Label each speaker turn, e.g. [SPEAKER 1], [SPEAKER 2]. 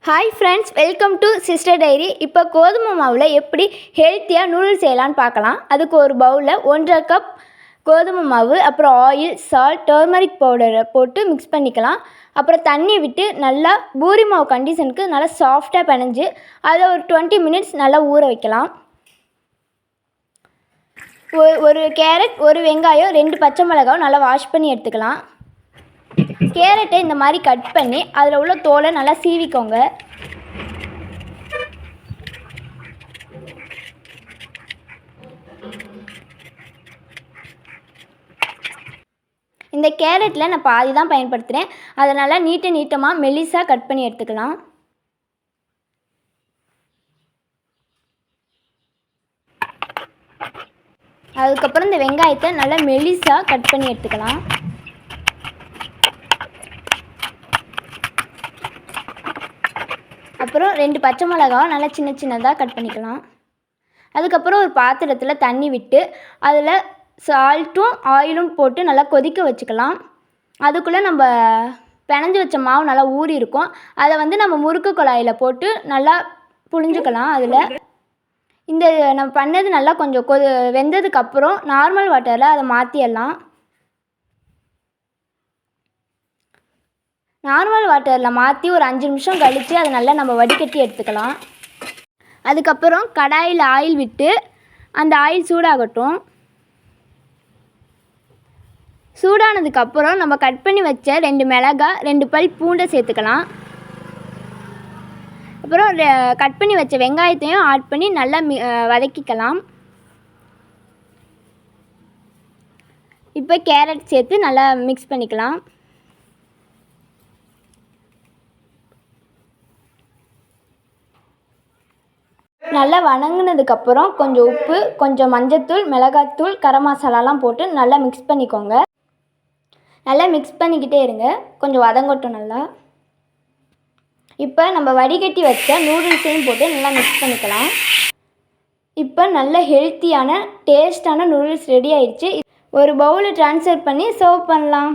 [SPEAKER 1] Hi friends, welcome to sister diary. இப்போ கோதுமை மாவில் எப்படி ஹெல்த்தியாக நூடுல்ஸ் செய்யலான்னு பார்க்கலாம். அதுக்கு ஒரு பவுலில் 1.5 கப் கோதுமை மாவு, அப்புறம் ஆயில், சால்ட், டர்மரிக் பவுடரை போட்டு மிக்ஸ் பண்ணிக்கலாம். அப்புறம் தண்ணி விட்டு நல்லா பூரி மாவு கண்டிஷனுக்கு நல்லா சாஃப்டாக பிணைஞ்சு அதை ஒரு 20 மினிட்ஸ் நல்லா ஊற வைக்கலாம். ஒரு கேரட், ஒரு வெங்காயம், 2 பச்சை மிளகாவும் நல்லா வாஷ் பண்ணி எடுத்துக்கலாம். கேரட்டை இந்த மாதிரி கட் பண்ணி அதில் உள்ள தோலை நல்லா சீவிக்கோங்க. இந்த கேரட்டில் நான் பாதி தான் பயன்படுத்துகிறேன், அதனால் நீட்டமாக மெலிசாக கட் பண்ணி எடுத்துக்கலாம். அதுக்கப்புறம் இந்த வெங்காயத்தை நல்லா மெலிசாக கட் பண்ணி எடுத்துக்கலாம். அப்புறம் 2 பச்சை மிளகாவை நல்லா சின்னதாக கட் பண்ணிக்கலாம். அதுக்கப்புறம் ஒரு பாத்திரத்தில் தண்ணி விட்டு அதில் சால்ட்டும் ஆயிலும் போட்டு நல்லா கொதிக்க வச்சுக்கலாம். அதுக்குள்ளே நம்ம பிணைஞ்சி வச்ச மாவு நல்லா ஊறி இருக்கும். அதை நம்ம முறுக்கு குழாயில் போட்டு நல்லா புழிஞ்சுக்கலாம். அதில் இந்த நம்ம பண்ணது நல்லா கொஞ்சம் வெந்ததுக்கப்புறம் நார்மல் வாட்டரில் அதை மாற்றிடலாம். நார்மல் வாட்டரில் மாற்றி ஒரு 5 நிமிஷம் கழித்து அதை நல்லா நம்ம வடிகட்டி எடுத்துக்கலாம். அதுக்கப்புறம் கடாயில் ஆயில் விட்டு அந்த ஆயில் சூடாகட்டும். சூடானதுக்கப்புறம் நம்ம கட் பண்ணி வச்ச 2 மிளகாய், 2 பல் பூண்டை சேர்த்துக்கலாம். அப்புறம் கட் பண்ணி வச்ச வெங்காயத்தையும் ஆட் பண்ணி நல்லா வதக்கிக்கலாம். இப்போ கேரட் சேர்த்து நல்லா மிக்ஸ் பண்ணிக்கலாம். நல்லா வதங்கினதுக்கப்புறம் கொஞ்சம் உப்பு, கொஞ்சம் மஞ்சத்தூள், மிளகாத்தூள், கரம் மசாலாலாம் போட்டு நல்லா மிக்ஸ் பண்ணிக்கோங்க. நல்லா மிக்ஸ் பண்ணிக்கிட்டே இருங்க, கொஞ்சம் வதங்கட்டும் நல்லா. இப்போ நம்ம வடிகட்டி வச்ச நூடுல்ஸையும் போட்டு நல்லா மிக்ஸ் பண்ணிக்கலாம். இப்போ நல்ல ஹெல்த்தியான டேஸ்டான நூடுல்ஸ் ரெடி ஆயிடுச்சு. ஒரு பவுலில் ட்ரான்ஸ்ஃபர் பண்ணி சர்வ் பண்ணலாம்.